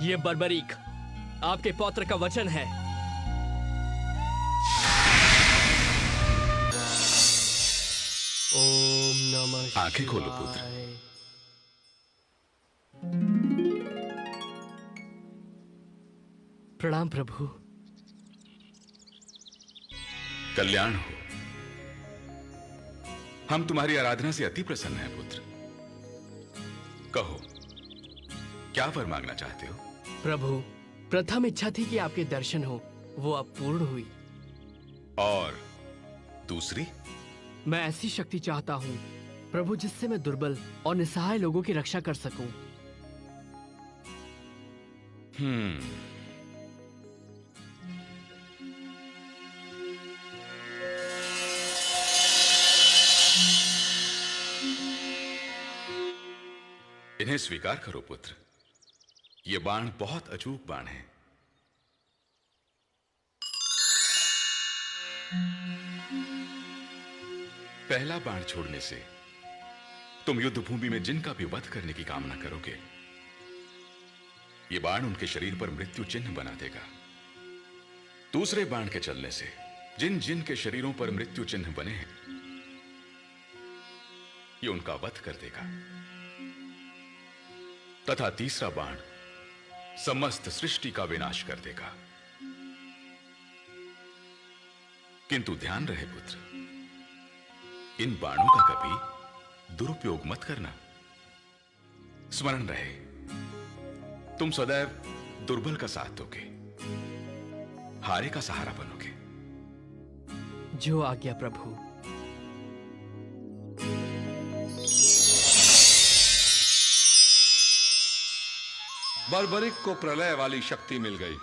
ये बर्बरीक आपके पौत्र का वचन है। ओम नमः आंखें खोलो पुत्र। शिवाय। प्रणाम प्रभु। कल्याण हो। हम तुम्हारी आराधना से अति प्रसन्न हैं पुत्र। कहो, क्या वर मांगना चाहते हो? प्रभु, प्रथम इच्छा थी कि आपके दर्शन हो, वो अब पूर्ण हुई। और दूसरी? मैं ऐसी शक्ति चाहता हूँ प्रभु जिससे मैं दुर्बल और निसहाय लोगों की रक्षा कर सकूं। इन्हें स्वीकार करो पुत्र। ये बाण बहुत अचूक बाण है। पहला बाण छोड़ने से तुम युद्ध भूमि में जिनका भी वध करने की कामना करोगे, ये बाण उनके शरीर पर मृत्यु चिन्ह बना देगा। दूसरे बाण के चलने से जिन जिन के शरीरों पर मृत्यु चिन्ह बने हैं, ये उनका वध कर देगा। तथा तीसरा बाण समस्त सृष्टि का विनाश कर देगा। किंतु ध्यान रहे पुत्र, इन बाणों का कभी दुरुपयोग मत करना। स्मरण रहे, तुम सदैव दुर्बल का साथ दोगे, हारे का सहारा बनोगे। जो आज्ञा प्रभु। बर्बरिक को प्रलय वाली शक्ति मिल गई।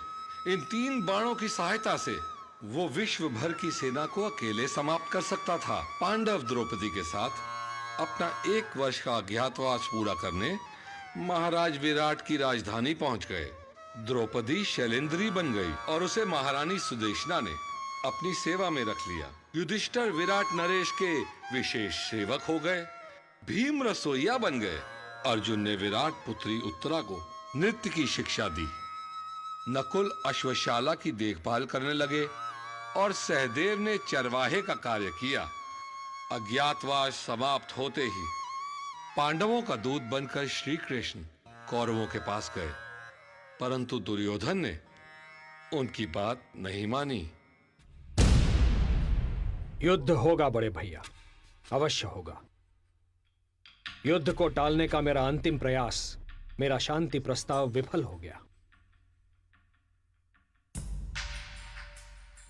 इन 3 बाणों की सहायता से वो विश्व भर की सेना को अकेले समाप्त कर सकता था। पांडव द्रौपदी के साथ अपना 1 वर्ष का अज्ञातवास पूरा करने महाराज विराट की राजधानी पहुंच गए। द्रौपदी शैलेंद्री बन गई और उसे महारानी सुदेशना ने अपनी सेवा में रख लिया। युधिष्ठिर विराट नरेश के विशेष सेवक हो गए। भीम रसोइया बन गए। अर्जुन ने विराट पुत्री उत्तरा को नृत्य की शिक्षा दी। नकुल अश्वशाला की देखभाल करने लगे और सहदेव ने चरवाहे का कार्य किया। अज्ञातवास समाप्त होते ही पांडवों का दूत बनकर श्री कृष्ण कौरवों के पास गए, परंतु दुर्योधन ने उनकी बात नहीं मानी। युद्ध होगा बड़े भैया, अवश्य होगा। युद्ध को टालने का मेरा अंतिम प्रयास, मेरा शांति प्रस्ताव विफल हो गया।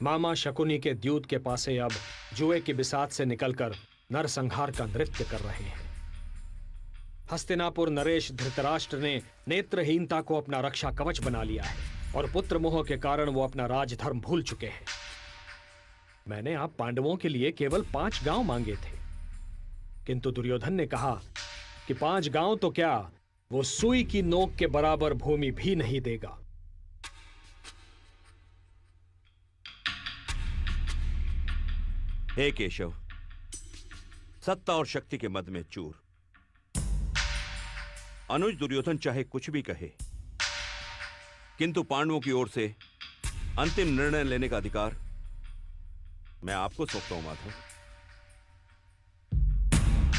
मामा शकुनी के द्यूत के पासे अब जुए की बिसात से निकलकर नरसंहार का नृत्य कर रहे हैं। हस्तिनापुर नरेश धृतराष्ट्र ने नेत्रहीनता को अपना रक्षा कवच बना लिया है और पुत्र मोह के कारण वो अपना राजधर्म भूल चुके हैं। मैंने आप पांडवों के लिए केवल 5 गांव मांगे थे, किंतु दुर्योधन ने कहा कि 5 गांव तो क्या, वो सुई की नोक के बराबर भूमि भी नहीं देगा। हे केशव, सत्ता और शक्ति के मद में चूर। अनुज दुर्योधन चाहे कुछ भी कहे, किंतु पांडवों की ओर से अंतिम निर्णय लेने का अधिकार मैं आपको सौंपता हूं माधव।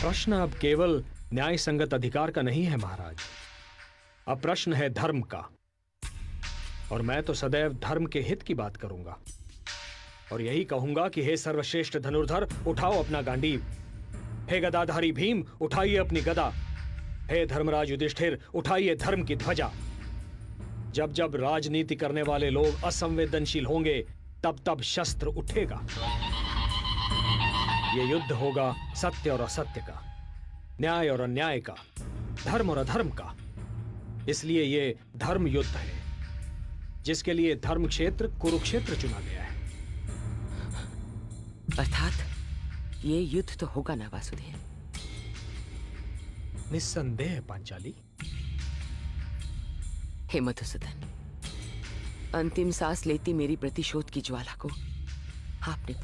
प्रश्न अब केवल न्याय संगत अधिकार का नहीं है महाराज, अब प्रश्न है धर्म का। और मैं तो सदैव धर्म के हित की बात करूंगा और यही कहूंगा कि हे सर्वश्रेष्ठ धनुर्धर, उठाओ अपना गांडीव। हे गदाधारी भीम, उठाइए अपनी गदा। हे धर्मराज युधिष्ठिर, उठाइए धर्म की ध्वजा। जब जब राजनीति करने वाले लोग असंवेदनशील होंगे, तब तब शस्त्र उठेगा। ये युद्ध होगा सत्य और असत्य का, न्याय और अन्याय का, धर्म और अधर्म का। इसलिए ये धर्म युद्ध है, जिसके लिए धर्म क्षेत्र कुरुक्षेत्र चुना गया है। अर्थात ये युद्ध तो होगा ना वासुदेव? निस्संदेह पांचाली। हे मधुसूदन, अंतिम सांस लेती मेरी प्रतिशोध की ज्वाला को आपने